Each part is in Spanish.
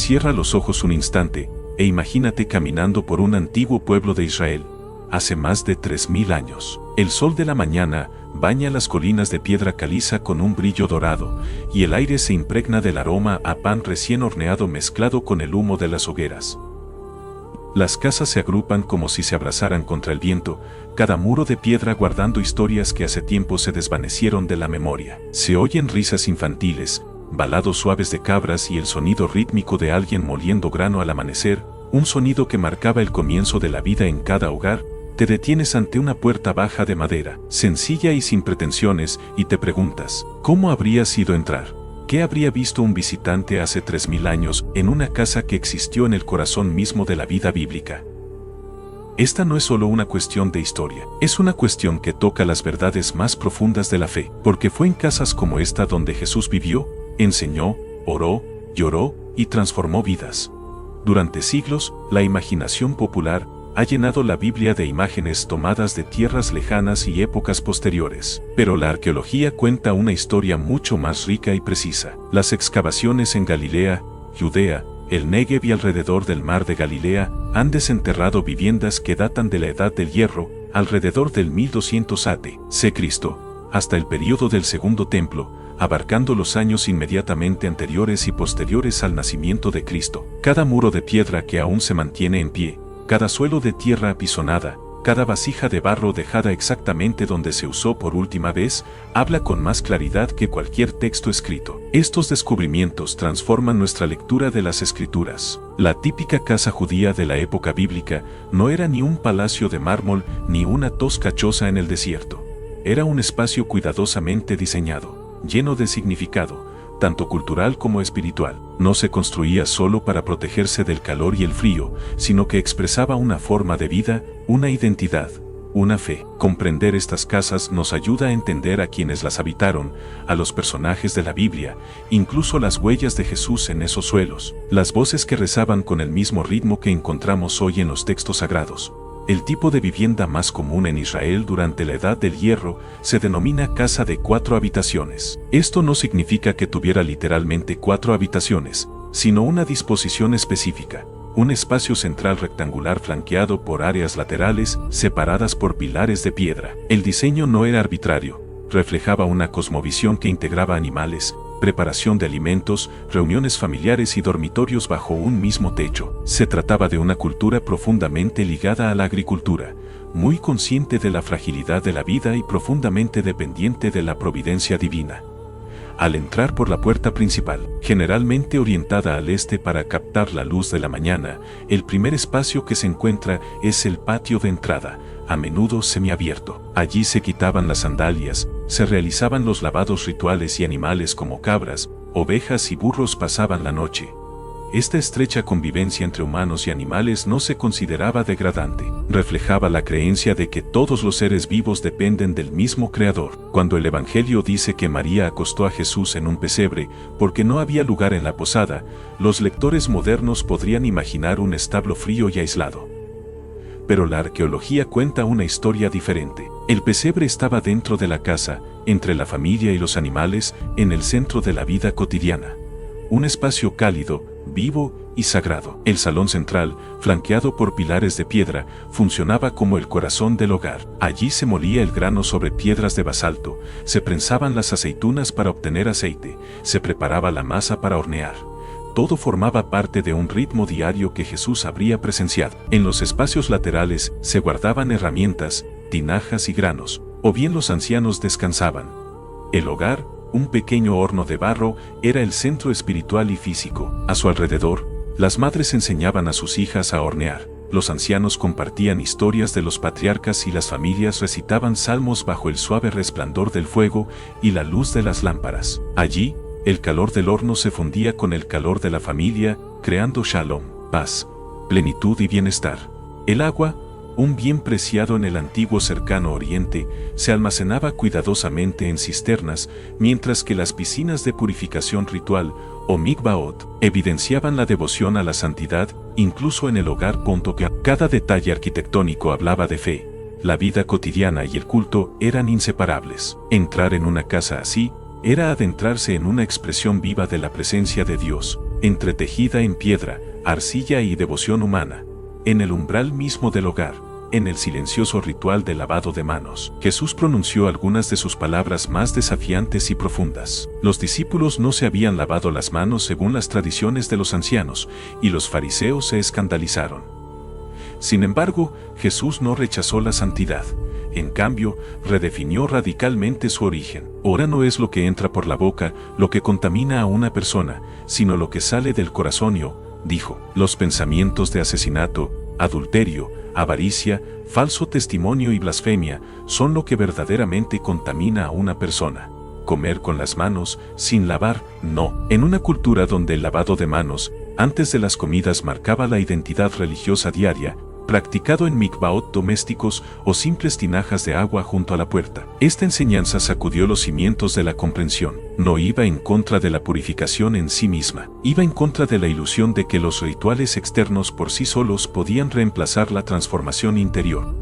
Cierra los ojos un instante e imagínate caminando por un antiguo pueblo de Israel, hace más de 3000 años. El sol de la mañana baña las colinas de piedra caliza con un brillo dorado, y el aire se impregna del aroma a pan recién horneado mezclado con el humo de las hogueras. Las casas se agrupan como si se abrazaran contra el viento, cada muro de piedra guardando historias que hace tiempo se desvanecieron de la memoria. Se oyen risas infantiles, balados suaves de cabras y el sonido rítmico de alguien moliendo grano al amanecer, un sonido que marcaba el comienzo de la vida en cada hogar. Te detienes ante una puerta baja de madera, sencilla y sin pretensiones, y te preguntas, ¿cómo habría sido entrar? ¿Qué habría visto un visitante hace 3000 años en una casa que existió en el corazón mismo de la vida bíblica? Esta no es solo una cuestión de historia, es una cuestión que toca las verdades más profundas de la fe, porque fue en casas como esta donde Jesús vivió, enseñó, oró, lloró y transformó vidas. Durante siglos, la imaginación popular ha llenado la Biblia de imágenes tomadas de tierras lejanas y épocas posteriores. Pero la arqueología cuenta una historia mucho más rica y precisa. Las excavaciones en Galilea, Judea, el Negev y alrededor del mar de Galilea han desenterrado viviendas que datan de la Edad del Hierro, alrededor del 1200 a.C., hasta el período del Segundo Templo, abarcando los años inmediatamente anteriores y posteriores al nacimiento de Cristo. Cada muro de piedra que aún se mantiene en pie, cada suelo de tierra apisonada, cada vasija de barro dejada exactamente donde se usó por última vez, habla con más claridad que cualquier texto escrito. Estos descubrimientos transforman nuestra lectura de las Escrituras. La típica casa judía de la época bíblica no era ni un palacio de mármol ni una tosca choza en el desierto. Era un espacio cuidadosamente diseñado, lleno de significado, tanto cultural como espiritual. No se construía solo para protegerse del calor y el frío, sino que expresaba una forma de vida, una identidad, una fe. Comprender estas casas nos ayuda a entender a quienes las habitaron, a los personajes de la Biblia, incluso las huellas de Jesús en esos suelos, las voces que rezaban con el mismo ritmo que encontramos hoy en los textos sagrados. El tipo de vivienda más común en Israel durante la Edad del Hierro se denomina casa de 4 habitaciones. Esto no significa que tuviera literalmente 4 habitaciones, sino una disposición específica, un espacio central rectangular flanqueado por áreas laterales separadas por pilares de piedra. El diseño no era arbitrario, reflejaba una cosmovisión que integraba animales, preparación de alimentos, reuniones familiares y dormitorios bajo un mismo techo. Se trataba de una cultura profundamente ligada a la agricultura, muy consciente de la fragilidad de la vida y profundamente dependiente de la providencia divina. Al entrar por la puerta principal, generalmente orientada al este para captar la luz de la mañana, el primer espacio que se encuentra es el patio de entrada, a menudo semiabierto. Allí se quitaban las sandalias, se realizaban los lavados rituales y animales como cabras, ovejas y burros pasaban la noche. Esta estrecha convivencia entre humanos y animales no se consideraba degradante. Reflejaba la creencia de que todos los seres vivos dependen del mismo Creador. Cuando el Evangelio dice que María acostó a Jesús en un pesebre porque no había lugar en la posada, los lectores modernos podrían imaginar un establo frío y aislado. Pero la arqueología cuenta una historia diferente. El pesebre estaba dentro de la casa, entre la familia y los animales, en el centro de la vida cotidiana. Un espacio cálido, vivo y sagrado. El salón central, flanqueado por pilares de piedra, funcionaba como el corazón del hogar. Allí se molía el grano sobre piedras de basalto, se prensaban las aceitunas para obtener aceite, se preparaba la masa para hornear. Todo formaba parte de un ritmo diario que Jesús habría presenciado. En los espacios laterales se guardaban herramientas, tinajas y granos, o bien los ancianos descansaban. El hogar, un pequeño horno de barro, era el centro espiritual y físico. A su alrededor, las madres enseñaban a sus hijas a hornear, los ancianos compartían historias de los patriarcas y las familias recitaban salmos bajo el suave resplandor del fuego y la luz de las lámparas. Allí, el calor del horno se fundía con el calor de la familia, creando shalom, paz, plenitud y bienestar. El agua, un bien preciado en el antiguo cercano oriente, se almacenaba cuidadosamente en cisternas, mientras que las piscinas de purificación ritual, o mikvaot, evidenciaban la devoción a la santidad, incluso en el hogar. Cada detalle arquitectónico hablaba de fe. La vida cotidiana y el culto eran inseparables. Entrar en una casa así era adentrarse en una expresión viva de la presencia de Dios, entretejida en piedra, arcilla y devoción humana, en el umbral mismo del hogar, en el silencioso ritual de lavado de manos. Jesús pronunció algunas de sus palabras más desafiantes y profundas. Los discípulos no se habían lavado las manos según las tradiciones de los ancianos, y los fariseos se escandalizaron. Sin embargo, Jesús no rechazó la santidad. En cambio, redefinió radicalmente su origen. Ahora no es lo que entra por la boca lo que contamina a una persona, sino lo que sale del corazón, dijo. Los pensamientos de asesinato, adulterio, avaricia, falso testimonio y blasfemia son lo que verdaderamente contamina a una persona. Comer con las manos, sin lavar, no. En una cultura donde el lavado de manos, antes de las comidas, marcaba la identidad religiosa diaria, practicado en mikvaot domésticos o simples tinajas de agua junto a la puerta. Esta enseñanza sacudió los cimientos de la comprensión. No iba en contra de la purificación en sí misma, iba en contra de la ilusión de que los rituales externos por sí solos podían reemplazar la transformación interior.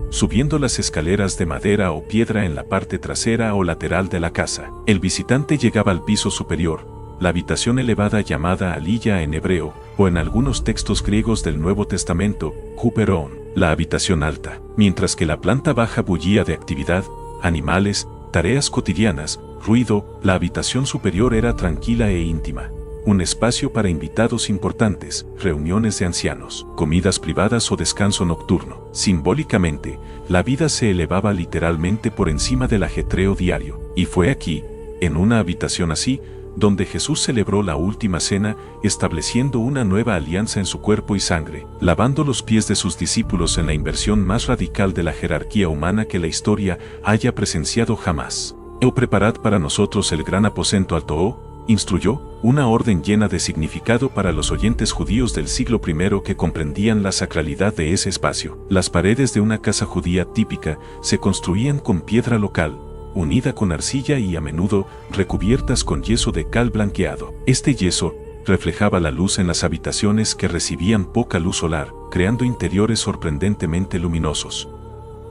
Subiendo las escaleras de madera o piedra en la parte trasera o lateral de la casa, el visitante llegaba al piso superior, la habitación elevada llamada aliyah en hebreo, o en algunos textos griegos del Nuevo Testamento, huperón, la habitación alta, mientras que la planta baja bullía de actividad, animales, tareas cotidianas, ruido. La habitación superior era tranquila e íntima, un espacio para invitados importantes, reuniones de ancianos, comidas privadas o descanso nocturno. Simbólicamente, la vida se elevaba literalmente por encima del ajetreo diario, y fue aquí, en una habitación así, donde Jesús celebró la última cena, estableciendo una nueva alianza en su cuerpo y sangre, lavando los pies de sus discípulos en la inversión más radical de la jerarquía humana que la historia haya presenciado jamás. Preparad para nosotros el gran aposento alto, instruyó, una orden llena de significado para los oyentes judíos del siglo I que comprendían la sacralidad de ese espacio. Las paredes de una casa judía típica se construían con piedra local, unida con arcilla y a menudo recubiertas con yeso de cal blanqueado. Este yeso reflejaba la luz en las habitaciones que recibían poca luz solar, creando interiores sorprendentemente luminosos.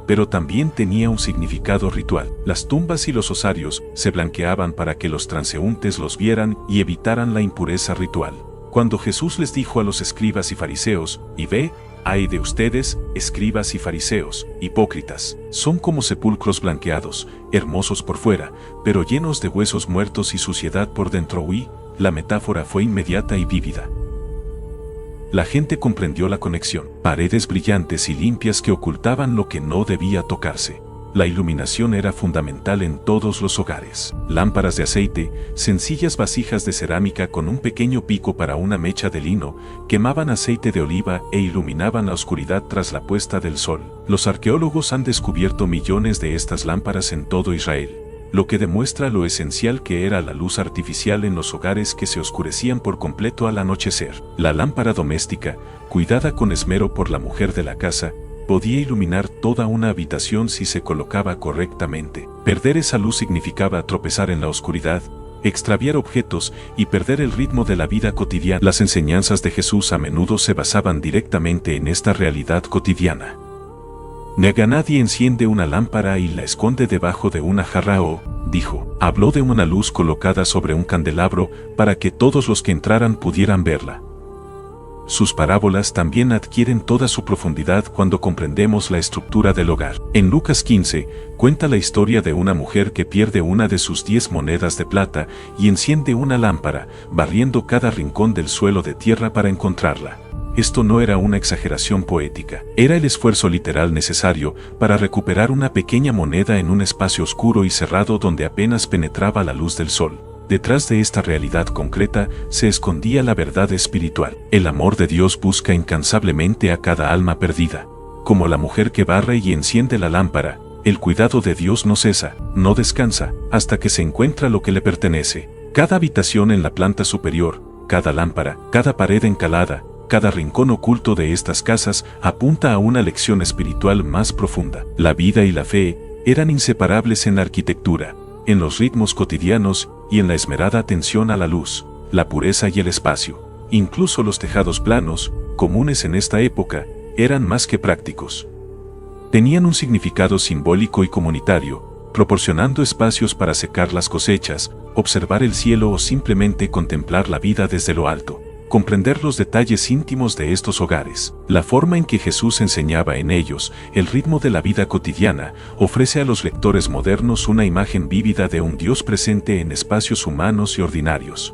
Pero también tenía un significado ritual. Las tumbas y los osarios se blanqueaban para que los transeúntes los vieran y evitaran la impureza ritual. Cuando Jesús les dijo a los escribas y fariseos, y ve, ay de ustedes, escribas y fariseos, hipócritas, son como sepulcros blanqueados, hermosos por fuera, pero llenos de huesos muertos y suciedad por dentro. La metáfora fue inmediata y vívida. La gente comprendió la conexión. Paredes brillantes y limpias que ocultaban lo que no debía tocarse. La iluminación era fundamental en todos los hogares. Lámparas de aceite, sencillas vasijas de cerámica con un pequeño pico para una mecha de lino, quemaban aceite de oliva e iluminaban la oscuridad tras la puesta del sol. Los arqueólogos han descubierto millones de estas lámparas en todo Israel, lo que demuestra lo esencial que era la luz artificial en los hogares que se oscurecían por completo al anochecer. La lámpara doméstica, cuidada con esmero por la mujer de la casa, podía iluminar toda una habitación si se colocaba correctamente. Perder esa luz significaba tropezar en la oscuridad, extraviar objetos y perder el ritmo de la vida cotidiana. Las enseñanzas de Jesús a menudo se basaban directamente en esta realidad cotidiana. Nadie enciende una lámpara y la esconde debajo de una jarra dijo. Habló de una luz colocada sobre un candelabro para que todos los que entraran pudieran verla. Sus parábolas también adquieren toda su profundidad cuando comprendemos la estructura del hogar. En Lucas 15, cuenta la historia de una mujer que pierde una de sus 10 monedas de plata y enciende una lámpara, barriendo cada rincón del suelo de tierra para encontrarla. Esto no era una exageración poética, era el esfuerzo literal necesario para recuperar una pequeña moneda en un espacio oscuro y cerrado donde apenas penetraba la luz del sol. Detrás de esta realidad concreta se escondía la verdad espiritual. El amor de Dios busca incansablemente a cada alma perdida. Como la mujer que barre y enciende la lámpara, el cuidado de Dios no cesa, no descansa, hasta que se encuentra lo que le pertenece. Cada habitación en la planta superior, cada lámpara, cada pared encalada, cada rincón oculto de estas casas apunta a una lección espiritual más profunda. La vida y la fe eran inseparables en la arquitectura, en los ritmos cotidianos y en la esmerada atención a la luz, la pureza y el espacio. Incluso los tejados planos, comunes en esta época, eran más que prácticos. Tenían un significado simbólico y comunitario, proporcionando espacios para secar las cosechas, observar el cielo o simplemente contemplar la vida desde lo alto. Comprender los detalles íntimos de estos hogares, la forma en que Jesús enseñaba en ellos, el ritmo de la vida cotidiana, ofrece a los lectores modernos una imagen vívida de un Dios presente en espacios humanos y ordinarios.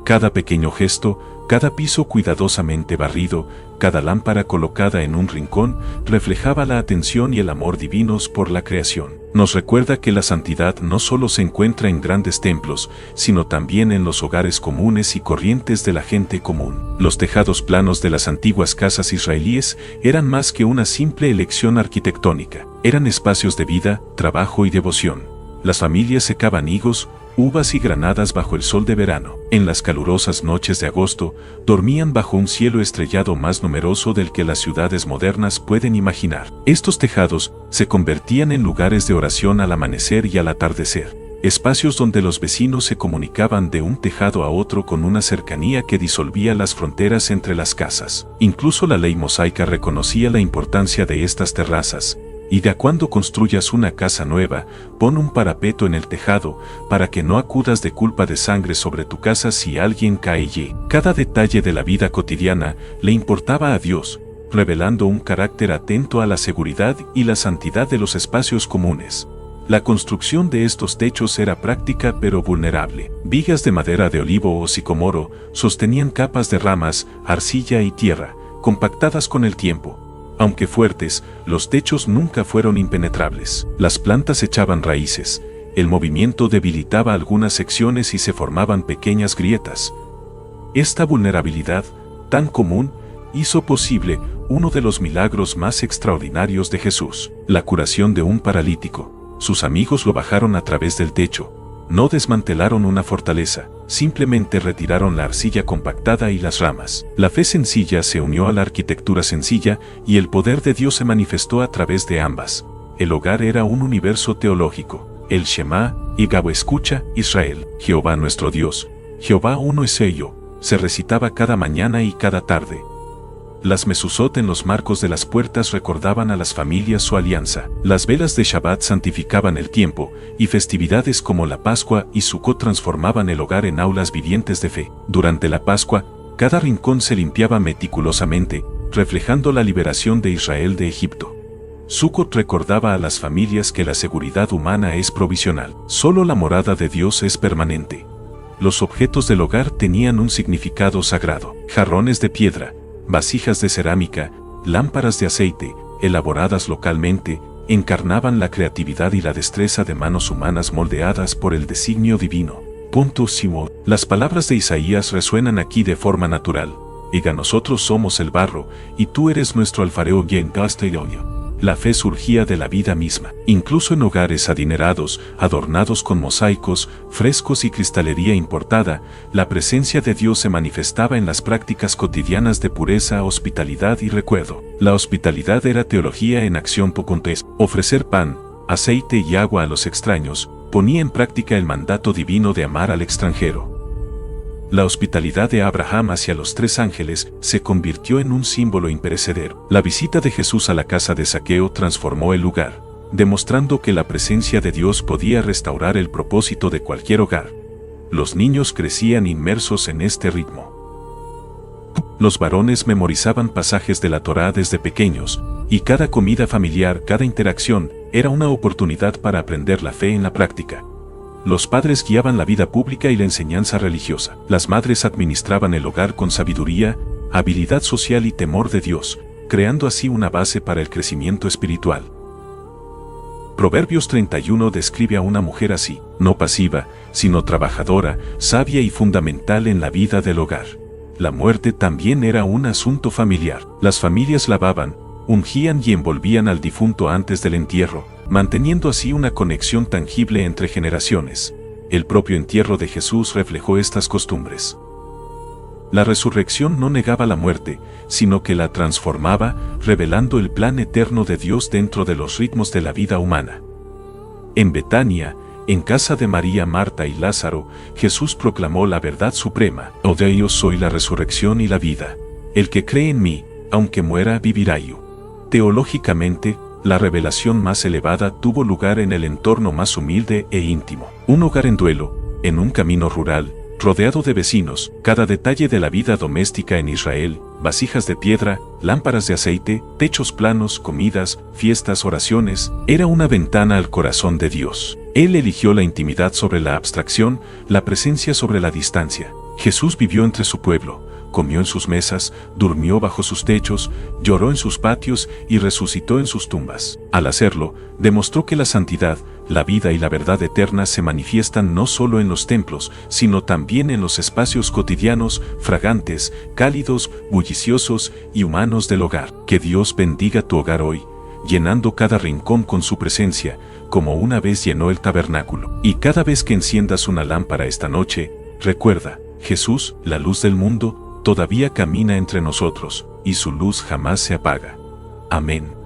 Cada pequeño gesto, cada piso cuidadosamente barrido, cada lámpara colocada en un rincón, reflejaba la atención y el amor divinos por la creación. Nos recuerda que la santidad no solo se encuentra en grandes templos, sino también en los hogares comunes y corrientes de la gente común. Los tejados planos de las antiguas casas israelíes eran más que una simple elección arquitectónica. Eran espacios de vida, trabajo y devoción. Las familias secaban higos, uvas y granadas bajo el sol de verano. En las calurosas noches de agosto, dormían bajo un cielo estrellado más numeroso del que las ciudades modernas pueden imaginar. Estos tejados se convertían en lugares de oración al amanecer y al atardecer, espacios donde los vecinos se comunicaban de un tejado a otro con una cercanía que disolvía las fronteras entre las casas. Incluso la ley mosaica reconocía la importancia de estas terrazas. Y de a cuando construyas una casa nueva, pon un parapeto en el tejado, para que no acudas de culpa de sangre sobre tu casa si alguien cae allí. Cada detalle de la vida cotidiana le importaba a Dios, revelando un carácter atento a la seguridad y la santidad de los espacios comunes. La construcción de estos techos era práctica pero vulnerable. Vigas de madera de olivo o sicomoro sostenían capas de ramas, arcilla y tierra, compactadas con el tiempo. Aunque fuertes, los techos nunca fueron impenetrables. Las plantas echaban raíces, el movimiento debilitaba algunas secciones y se formaban pequeñas grietas. Esta vulnerabilidad, tan común, hizo posible uno de los milagros más extraordinarios de Jesús, la curación de un paralítico. Sus amigos lo bajaron a través del techo. No desmantelaron una fortaleza, simplemente retiraron la arcilla compactada y las ramas. La fe sencilla se unió a la arquitectura sencilla y el poder de Dios se manifestó a través de ambas. El hogar era un universo teológico. El Shema, Igabo escucha, Israel, Jehová nuestro Dios, Jehová uno es ello, se recitaba cada mañana y cada tarde. Las mezuzot en los marcos de las puertas recordaban a las familias su alianza. Las velas de Shabbat santificaban el tiempo, y festividades como la Pascua y Sukkot transformaban el hogar en aulas vivientes de fe. Durante la Pascua, cada rincón se limpiaba meticulosamente, reflejando la liberación de Israel de Egipto. Sukkot recordaba a las familias que la seguridad humana es provisional. Solo la morada de Dios es permanente. Los objetos del hogar tenían un significado sagrado. Jarrones de piedra, vasijas de cerámica, lámparas de aceite, elaboradas localmente, encarnaban la creatividad y la destreza de manos humanas moldeadas por el designio divino. Las palabras de Isaías resuenan aquí de forma natural. Diga, nosotros somos el barro, y tú eres nuestro alfarero. La fe surgía de la vida misma. Incluso en hogares adinerados, adornados con mosaicos, frescos y cristalería importada, la presencia de Dios se manifestaba en las prácticas cotidianas de pureza, hospitalidad y recuerdo. La hospitalidad era teología en acción. Ofrecer pan, aceite y agua a los extraños, ponía en práctica el mandato divino de amar al extranjero. La hospitalidad de Abraham hacia los tres ángeles se convirtió en un símbolo imperecedero. La visita de Jesús a la casa de Zaqueo transformó el lugar, demostrando que la presencia de Dios podía restaurar el propósito de cualquier hogar. Los niños crecían inmersos en este ritmo. Los varones memorizaban pasajes de la Torá desde pequeños, y cada comida familiar, cada interacción, era una oportunidad para aprender la fe en la práctica. Los padres guiaban la vida pública y la enseñanza religiosa. Las madres administraban el hogar con sabiduría, habilidad social y temor de Dios, creando así una base para el crecimiento espiritual. Proverbios 31 describe a una mujer así, no pasiva, sino trabajadora, sabia y fundamental en la vida del hogar. La muerte también era un asunto familiar. Las familias lavaban, ungían y envolvían al difunto antes del entierro, manteniendo así una conexión tangible entre generaciones. El propio entierro de Jesús reflejó estas costumbres. La resurrección no negaba la muerte, sino que la transformaba, revelando el plan eterno de Dios dentro de los ritmos de la vida humana. En Betania, en casa de María, Marta y Lázaro, Jesús proclamó la verdad suprema: yo soy la resurrección y la vida. El que cree en mí, aunque muera, vivirá yo. Teológicamente, La revelación más elevada tuvo lugar en el entorno más humilde e íntimo. Un hogar en duelo, en un camino rural, rodeado de vecinos, cada detalle de la vida doméstica en Israel, vasijas de piedra, lámparas de aceite, techos planos, comidas, fiestas, oraciones, era una ventana al corazón de Dios. Él eligió la intimidad sobre la abstracción, la presencia sobre la distancia. Jesús vivió entre su pueblo, comió en sus mesas, durmió bajo sus techos, lloró en sus patios y resucitó en sus tumbas. Al hacerlo, demostró que la santidad, la vida y la verdad eterna se manifiestan no solo en los templos, sino también en los espacios cotidianos, fragantes, cálidos, bulliciosos y humanos del hogar. Que Dios bendiga tu hogar hoy, llenando cada rincón con su presencia, como una vez llenó el tabernáculo. Y cada vez que enciendas una lámpara esta noche, recuerda, Jesús, la luz del mundo, todavía camina entre nosotros, y su luz jamás se apaga. Amén.